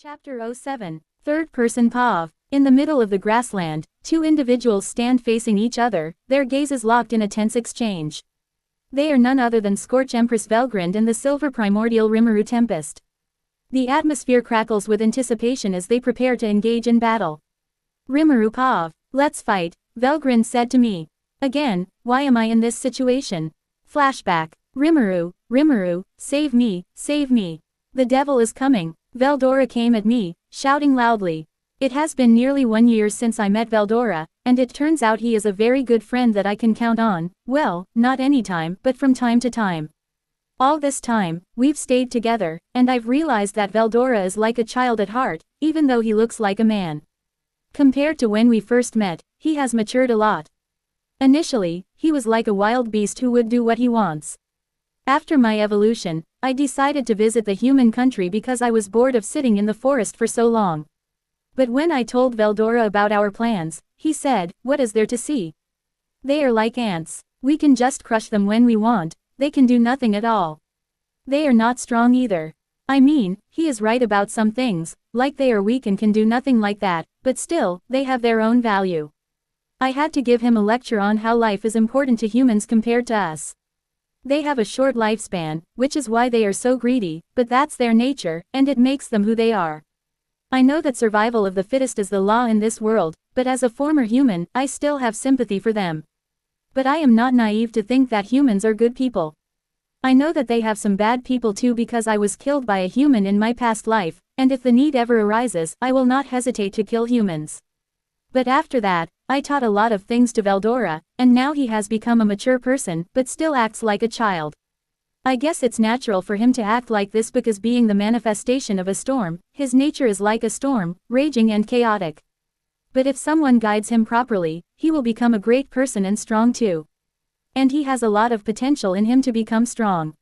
Chapter 07. Third-person POV. In the middle of the grassland, two individuals stand facing each other, their gazes locked in a tense exchange. They are none other than Scorch Empress Velgrind and the silver primordial Rimuru Tempest. The atmosphere crackles with anticipation as they prepare to engage in battle. Rimuru POV. Let's fight, Velgrind said to me. Again, why am I in this situation? Flashback. Rimuru, save me, save me. The devil is coming. Veldora came at me, shouting loudly. It has been nearly 1 year since I met Veldora, and it turns out he is a very good friend that I can count on, well, not anytime, but from time to time. All this time, we've stayed together, and I've realized that Veldora is like a child at heart, even though he looks like a man. Compared to when we first met, he has matured a lot. Initially, he was like a wild beast who would do what he wants. After my evolution, I decided to visit the human country because I was bored of sitting in the forest for so long. But when I told Veldora about our plans, he said, "What is there to see? They are like ants. We can just crush them when we want, they can do nothing at all. They are not strong either." I mean, he is right about some things, like they are weak and can do nothing like that, but still, they have their own value. I had to give him a lecture on how life is important to humans compared to us. They have a short lifespan, which is why they are so greedy, but that's their nature, and it makes them who they are. I know that survival of the fittest is the law in this world, but as a former human, I still have sympathy for them. But I am not naive to think that humans are good people. I know that they have some bad people too because I was killed by a human in my past life, and if the need ever arises, I will not hesitate to kill humans. But after that, I taught a lot of things to Veldora, and now he has become a mature person, but still acts like a child. I guess it's natural for him to act like this because being the manifestation of a storm, his nature is like a storm, raging and chaotic. But if someone guides him properly, he will become a great person and strong too. And he has a lot of potential in him to become strong.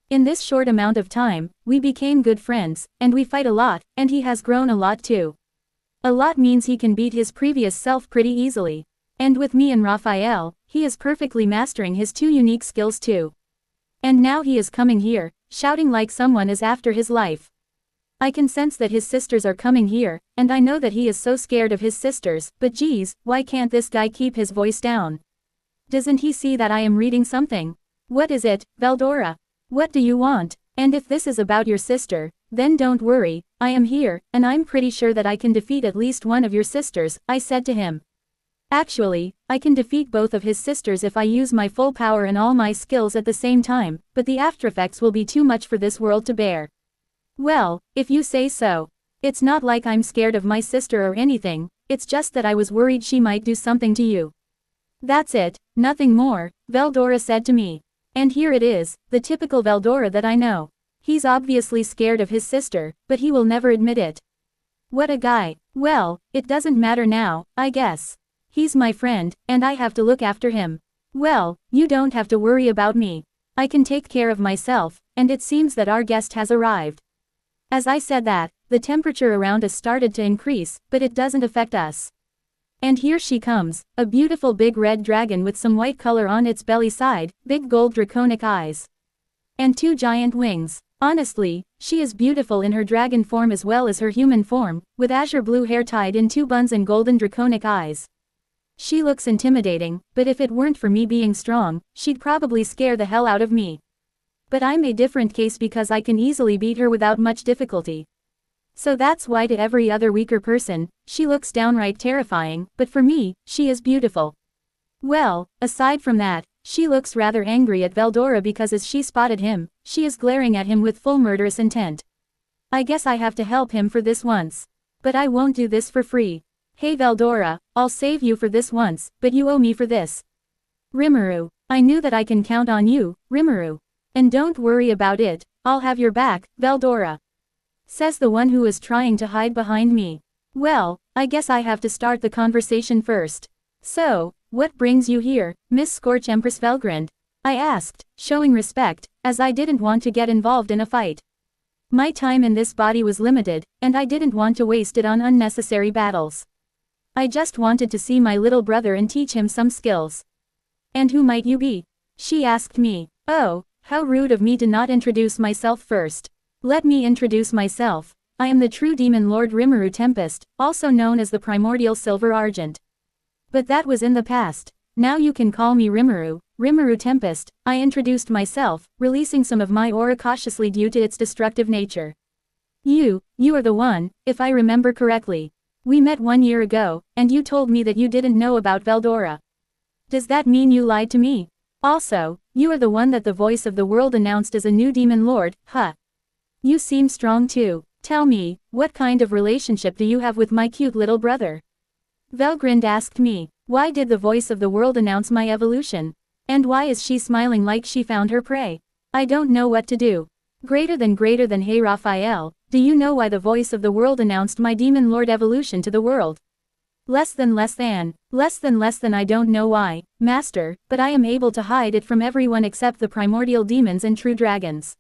In this short amount of time, we became good friends, and we fight a lot, and he has grown a lot too. A lot means he can beat his previous self pretty easily. And with me and Raphael, he is perfectly mastering his two unique skills too. And now he is coming here, shouting like someone is after his life. I can sense that his sisters are coming here, and I know that he is so scared of his sisters, but geez, why can't this guy keep his voice down? Doesn't he see that I am reading something? What is it, Veldora? What do you want? And if this is about your sister, then don't worry, I am here, and I'm pretty sure that I can defeat at least one of your sisters, I said to him. Actually, I can defeat both of his sisters if I use my full power and all my skills at the same time, but the aftereffects will be too much for this world to bear. Well, if you say so. It's not like I'm scared of my sister or anything, it's just that I was worried she might do something to you. That's it, nothing more, Veldora said to me. And here it is, the typical Veldora that I know. He's obviously scared of his sister, but he will never admit it. What a guy. Well, it doesn't matter now, I guess. He's my friend, and I have to look after him. Well, you don't have to worry about me. I can take care of myself, and it seems that our guest has arrived. As I said that, the temperature around us started to increase, but it doesn't affect us. And here she comes, a beautiful big red dragon with some white color on its belly side, big gold draconic eyes. And two giant wings. Honestly, she is beautiful in her dragon form as well as her human form, with azure blue hair tied in two buns and golden draconic eyes. She looks intimidating, but if it weren't for me being strong, she'd probably scare the hell out of me. But I'm a different case because I can easily beat her without much difficulty. So that's why to every other weaker person, she looks downright terrifying, but for me, she is beautiful. Well, aside from that, she looks rather angry at Veldora because as she spotted him, she is glaring at him with full murderous intent. I guess I have to help him for this once. But I won't do this for free. Hey Veldora, I'll save you for this once, but you owe me for this. Rimuru, I knew that I can count on you, Rimuru. And don't worry about it, I'll have your back, Veldora. Says the one who is trying to hide behind me. Well, I guess I have to start the conversation first. So, what brings you here, Miss Scorch Empress Velgrind? I asked, showing respect, as I didn't want to get involved in a fight. My time in this body was limited, and I didn't want to waste it on unnecessary battles. I just wanted to see my little brother and teach him some skills. And who might you be? She asked me. Oh, how rude of me to not introduce myself first. Let me introduce myself. I am the true demon lord Rimuru Tempest, also known as the primordial silver argent. But that was in the past. Now you can call me Rimuru, Rimuru Tempest. I introduced myself, releasing some of my aura cautiously due to its destructive nature. You are the one, if I remember correctly. We met 1 year ago, and you told me that you didn't know about Veldora. Does that mean you lied to me? Also, you are the one that the voice of the world announced as a new demon lord, huh? You seem strong too. Tell me, what kind of relationship do you have with my cute little brother? Velgrind asked me. Why did the voice of the world announce my evolution? And why is she smiling like she found her prey? I don't know what to do. Greater than hey Raphael, do you know why the voice of the world announced my demon lord evolution to the world? Less than I don't know why, master, but I am able to hide it from everyone except the primordial demons and true dragons.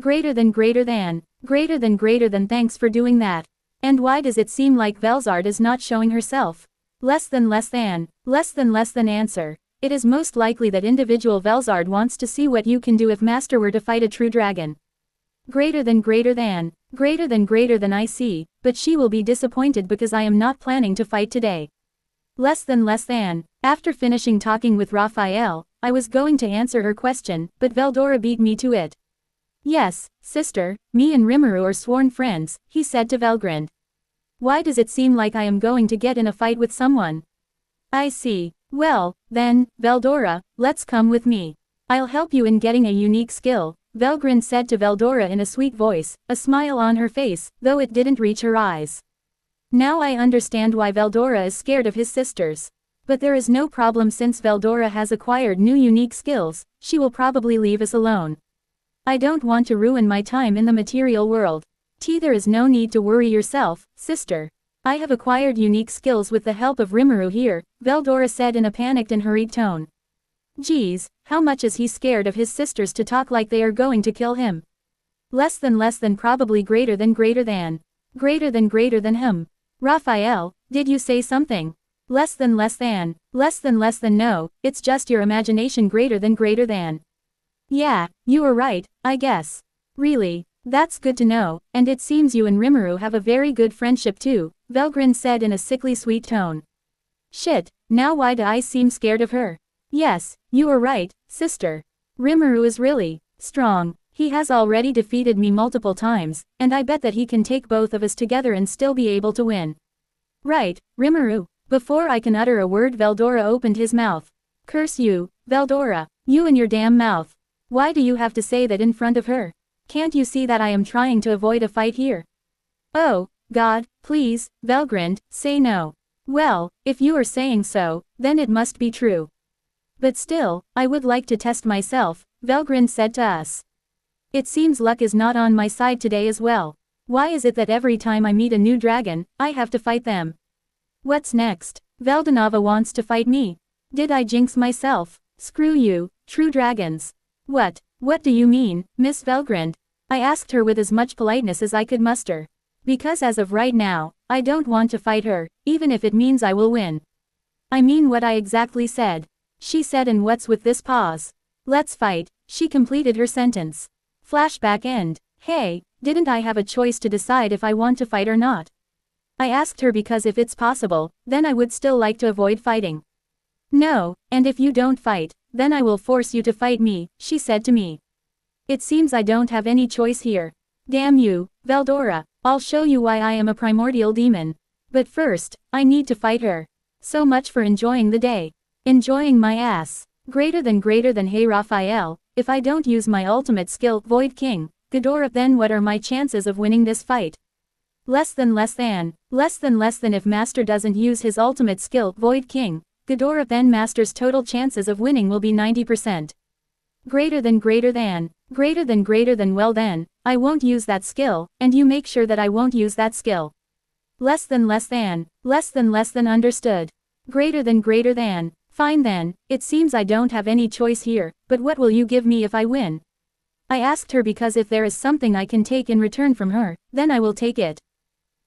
Greater than thanks for doing that. And why does it seem like Velzard is not showing herself? Less than answer. It is most likely that individual Velzard wants to see what you can do if master were to fight a true dragon. Greater than I see, but she will be disappointed because I am not planning to fight today. Less than. After finishing talking with Raphael, I was going to answer her question, but Veldora beat me to it. Yes, sister, me and Rimuru are sworn friends, he said to Velgrind. Why does it seem like I am going to get in a fight with someone? I see. Well, then, Veldora, let's come with me. I'll help you in getting a unique skill, Velgrind said to Veldora in a sweet voice, a smile on her face, though it didn't reach her eyes. Now I understand why Veldora is scared of his sisters. But there is no problem since Veldora has acquired new unique skills, she will probably leave us alone. I don't want to ruin my time in the material world. There is no need to worry yourself, sister. I have acquired unique skills with the help of Rimuru here, Veldora said in a panicked and hurried tone. Geez, how much is he scared of his sisters to talk like they are going to kill him? Less than probably greater than him. Raphael, did you say something? Less than no, it's just your imagination greater than. Yeah, you are right, I guess. Really? That's good to know, and it seems you and Rimuru have a very good friendship too, Velgrind said in a sickly sweet tone. Shit, now why do I seem scared of her? Yes, you are right, sister. Rimuru is really strong. He has already defeated me multiple times, and I bet that he can take both of us together and still be able to win. Right, Rimuru. Before I can utter a word, Veldora opened his mouth. Curse you, Veldora, you and your damn mouth. Why do you have to say that in front of her? Can't you see that I am trying to avoid a fight here? Oh, God, please, Velgrind, say no. Well, if you are saying so, then it must be true. But still, I would like to test myself, Velgrind said to us. It seems luck is not on my side today as well. Why is it that every time I meet a new dragon, I have to fight them? What's next? Veldanava wants to fight me. Did I jinx myself? Screw you, true dragons. What do you mean, Miss Velgrind? I asked her with as much politeness as I could muster. Because as of right now, I don't want to fight her, even if it means I will win. I mean what I exactly said. She said, and what's with this pause? Let's fight, she completed her sentence. Flashback end. Hey, didn't I have a choice to decide if I want to fight or not? I asked her because if it's possible, then I would still like to avoid fighting. No, and if you don't fight, then I will force you to fight me, she said to me. It seems I don't have any choice here. Damn you, Veldora, I'll show you why I am a primordial demon. But first, I need to fight her. So much for enjoying the day. Enjoying my ass. Greater than hey Raphael, if I don't use my ultimate skill, Void King, Ghidorah, then what are my chances of winning this fight? Less than if Master doesn't use his ultimate skill, Void King, Ghidorah, then Master's total chances of winning will be 90%. Greater than, well then, I won't use that skill, and you make sure that I won't use that skill. Less than understood. Greater than, fine then, it seems I don't have any choice here, but what will you give me if I win? I asked her because if there is something I can take in return from her, then I will take it.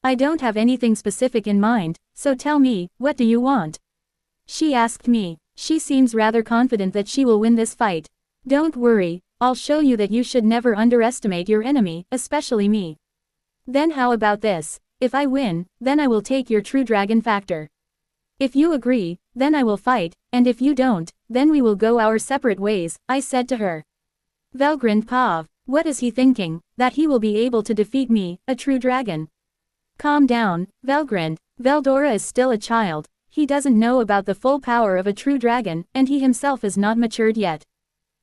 I don't have anything specific in mind, so tell me, what do you want? She asked me. She seems rather confident that she will win this fight. Don't worry, I'll show you that you should never underestimate your enemy, especially me. Then how about this? If I win, then I will take your true dragon factor. If you agree, then I will fight, and if you don't, then we will go our separate ways, I said to her. Valgrind Pav, what is he thinking, that he will be able to defeat me, a true dragon? Calm down, Valgrind, Veldora is still a child, he doesn't know about the full power of a true dragon, and he himself is not matured yet.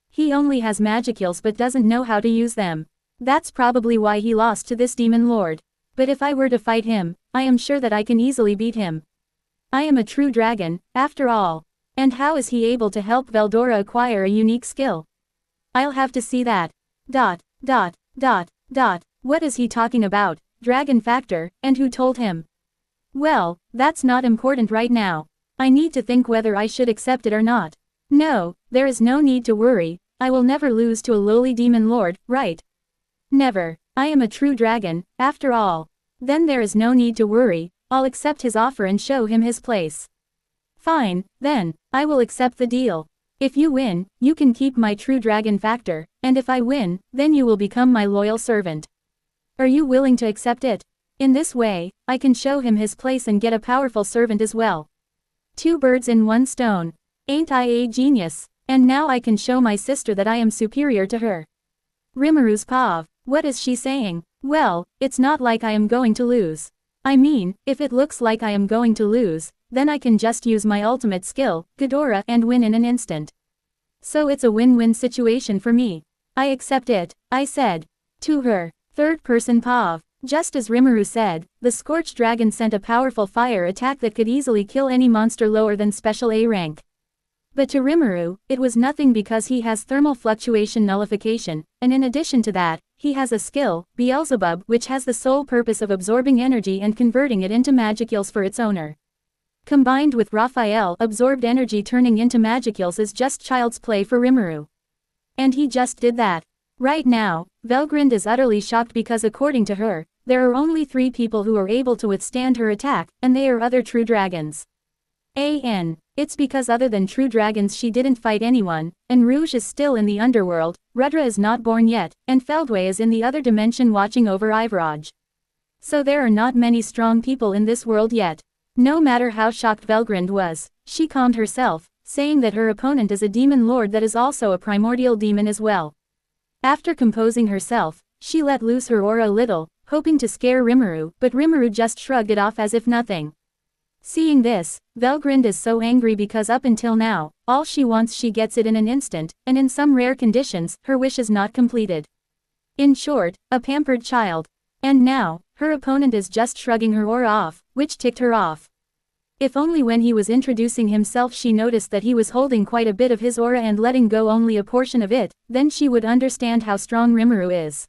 He only has magicals but doesn't know how to use them. That's probably why he lost to this demon lord. But if I were to fight him, I am sure that I can easily beat him. I am a true dragon, after all. And how is he able to help Veldora acquire a unique skill? I'll have to see that. What is he talking about, dragon factor, and who told him? Well, that's not important right now. I need to think whether I should accept it or not. No, there is no need to worry, I will never lose to a lowly demon lord, right? Never. I am a true dragon, after all. Then there is no need to worry, I'll accept his offer and show him his place. Fine, then, I will accept the deal. If you win, you can keep my true dragon factor, and if I win, then you will become my loyal servant. Are you willing to accept it? In this way, I can show him his place and get a powerful servant as well. 2 birds in 1 stone. Ain't I a genius? And now I can show my sister that I am superior to her. Rimuru's Pav, what is she saying? Well, it's not like I am going to lose. I mean, if it looks like I am going to lose, then I can just use my ultimate skill, Ghidorah, and win in an instant. So it's a win-win situation for me. I accept it, I said. To her. 3rd person Pav. Just as Rimuru said, the Scorched Dragon sent a powerful fire attack that could easily kill any monster lower than Special A rank. But to Rimuru, it was nothing because he has thermal fluctuation nullification, and in addition to that, he has a skill, Beelzebub, which has the sole purpose of absorbing energy and converting it into magicals for its owner. Combined with Raphael, absorbed energy turning into magicals is just child's play for Rimuru. And he just did that. Right now, Valgrind is utterly shocked because according to her, there are only 3 people who are able to withstand her attack, and they are other true dragons. It's because other than true dragons she didn't fight anyone, and Rouge is still in the underworld, Rudra is not born yet, and Feldway is in the other dimension watching over Ivaraj. So there are not many strong people in this world yet. No matter how shocked Valgrind was, she calmed herself, saying that her opponent is a demon lord that is also a primordial demon as well. After composing herself, she let loose her aura a little, hoping to scare Rimuru, but Rimuru just shrugged it off as if nothing. Seeing this, Valgrind is so angry because up until now, all she wants she gets it in an instant, and in some rare conditions, her wish is not completed. In short, a pampered child. And now, her opponent is just shrugging her aura off, which ticked her off. If only when he was introducing himself she noticed that he was holding quite a bit of his aura and letting go only a portion of it, then she would understand how strong Rimuru is.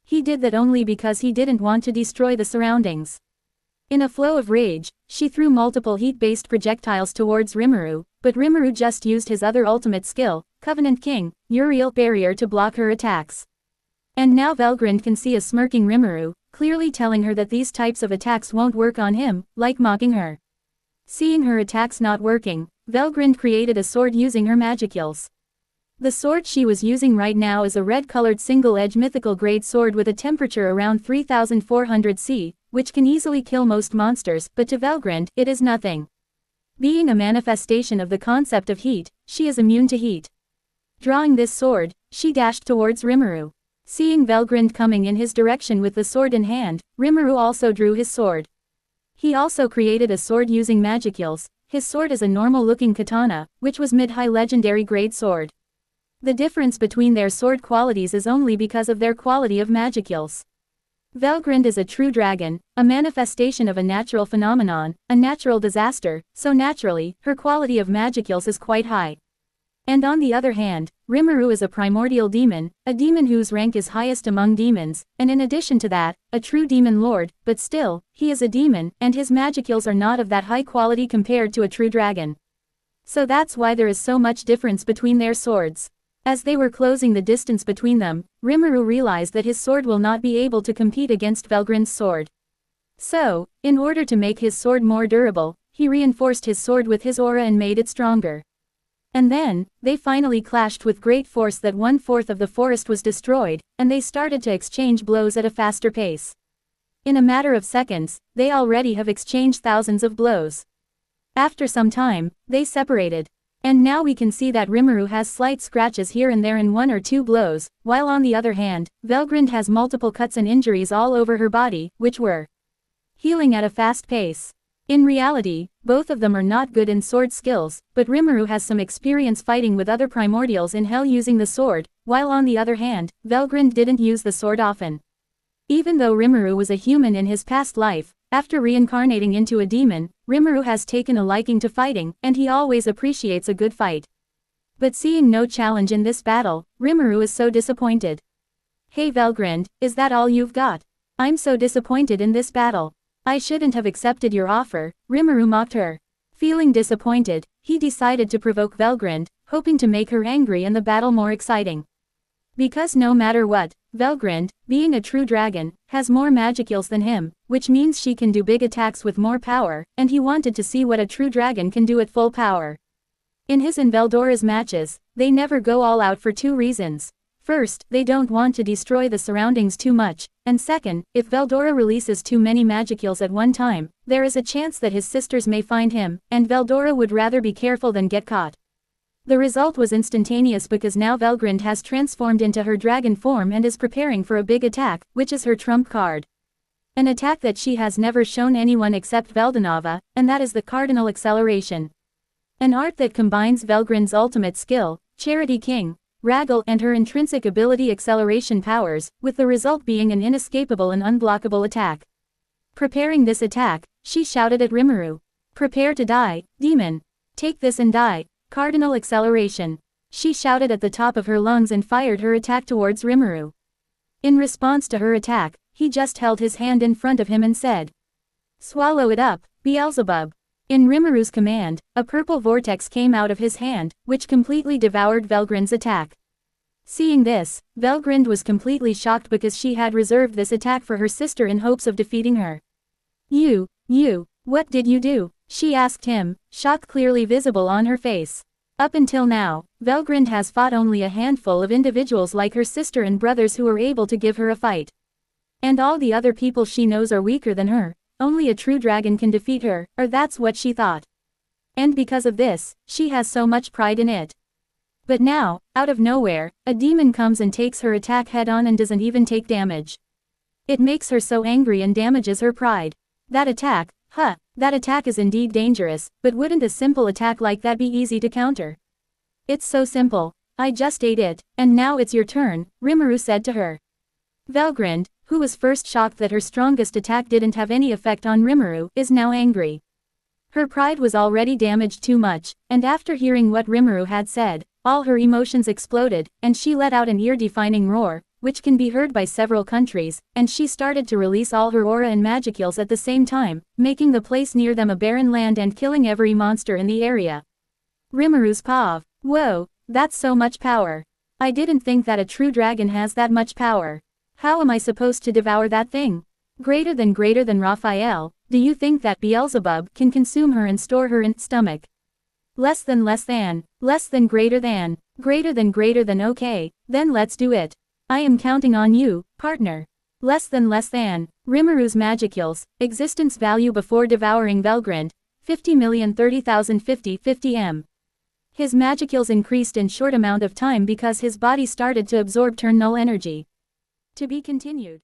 He did that only because he didn't want to destroy the surroundings. In a flow of rage, she threw multiple heat-based projectiles towards Rimuru, but Rimuru just used his other ultimate skill, Covenant King, Uriel Barrier, to block her attacks. And now Valgrind can see a smirking Rimuru, clearly telling her that these types of attacks won't work on him, like mocking her. Seeing her attacks not working, Valgrind created a sword using her magicals. The sword she was using right now is a red-colored single-edge mythical grade sword with a temperature around 3400 C, which can easily kill most monsters, but to Valgrind, it is nothing. Being a manifestation of the concept of heat, she is immune to heat. Drawing this sword, she dashed towards Rimuru. Seeing Valgrind coming in his direction with the sword in hand, Rimuru also drew his sword. He also created a sword using magicals. His sword is a normal-looking katana, which was mid-high legendary grade sword. The difference between their sword qualities is only because of their quality of magicals. Valgrind is a true dragon, a manifestation of a natural phenomenon, a natural disaster, so naturally, her quality of magicals is quite high. And on the other hand, Rimuru is a primordial demon, a demon whose rank is highest among demons, and in addition to that, a true demon lord, but still, he is a demon, and his magicals are not of that high quality compared to a true dragon. So that's why there is so much difference between their swords. As they were closing the distance between them, Rimuru realized that his sword will not be able to compete against Valgrind's sword. So, in order to make his sword more durable, he reinforced his sword with his aura and made it stronger. And then, they finally clashed with great force that 1/4 of the forest was destroyed, and they started to exchange blows at a faster pace. In a matter of seconds, they already have exchanged thousands of blows. After some time, they separated. And now we can see that Rimuru has slight scratches here and there in one or two blows, while on the other hand, Valgrind has multiple cuts and injuries all over her body, which were healing at a fast pace. In reality, both of them are not good in sword skills, but Rimuru has some experience fighting with other primordials in hell using the sword, while on the other hand, Valgrind didn't use the sword often. Even though Rimuru was a human in his past life, after reincarnating into a demon, Rimuru has taken a liking to fighting, and he always appreciates a good fight. But seeing no challenge in this battle, Rimuru is so disappointed. Hey Valgrind, is that all you've got? I'm so disappointed in this battle. I shouldn't have accepted your offer, Rimuru mocked her. Feeling disappointed, he decided to provoke Valgrind, hoping to make her angry and the battle more exciting. Because no matter what, Valgrind, being a true dragon, has more magicals than him, which means she can do big attacks with more power, and he wanted to see what a true dragon can do at full power. In his and Veldora's matches, they never go all out for two reasons. First, they don't want to destroy the surroundings too much, and second, if Veldora releases too many magicals at one time, there is a chance that his sisters may find him, and Veldora would rather be careful than get caught. The result was instantaneous because now Valgrind has transformed into her dragon form and is preparing for a big attack, which is her trump card. An attack that she has never shown anyone except Veldanava, and that is the Cardinal Acceleration. An art that combines Valgrind's ultimate skill, Charity King, Raggle and her intrinsic ability acceleration powers, with the result being an inescapable and unblockable attack. Preparing this attack, she shouted at Rimuru. Prepare to die, demon. Take this and die. Cardinal Acceleration. She shouted at the top of her lungs and fired her attack towards Rimuru. In response to her attack, he just held his hand in front of him and said, "Swallow it up, Beelzebub." In Rimuru's command, a purple vortex came out of his hand, which completely devoured Valgrind's attack. Seeing this, Valgrind was completely shocked because she had reserved this attack for her sister in hopes of defeating her. You, what did you do?" she asked him, shock clearly visible on her face. Up until now, Valgrind has fought only a handful of individuals like her sister and brothers who are able to give her a fight. And all the other people she knows are weaker than her, only a true dragon can defeat her, or that's what she thought. And because of this, she has so much pride in it. But now, out of nowhere, a demon comes and takes her attack head-on and doesn't even take damage. It makes her so angry and damages her pride. That attack is indeed dangerous, but wouldn't a simple attack like that be easy to counter? It's so simple. I just ate it, and now it's your turn, Rimuru said to her. Valgrind, who was first shocked that her strongest attack didn't have any effect on Rimuru, is now angry. Her pride was already damaged too much, and after hearing what Rimuru had said, all her emotions exploded, and she let out an ear-defining roar, which can be heard by several countries, and she started to release all her aura and magicals at the same time, making the place near them a barren land and killing every monster in the area. Rimuru's paw. Whoa, that's so much power. I didn't think that a true dragon has that much power. How am I supposed to devour that thing? Greater than Raphael, do you think that Beelzebub can consume her and store her in stomach? Less than, greater than, okay, then let's do it. I am counting on you, partner. Less than, Rimuru's magicals, existence value before devouring Valgrind, 50,030,050 M. His magicals increased in short amount of time because his body started to absorb turn null energy. To be continued.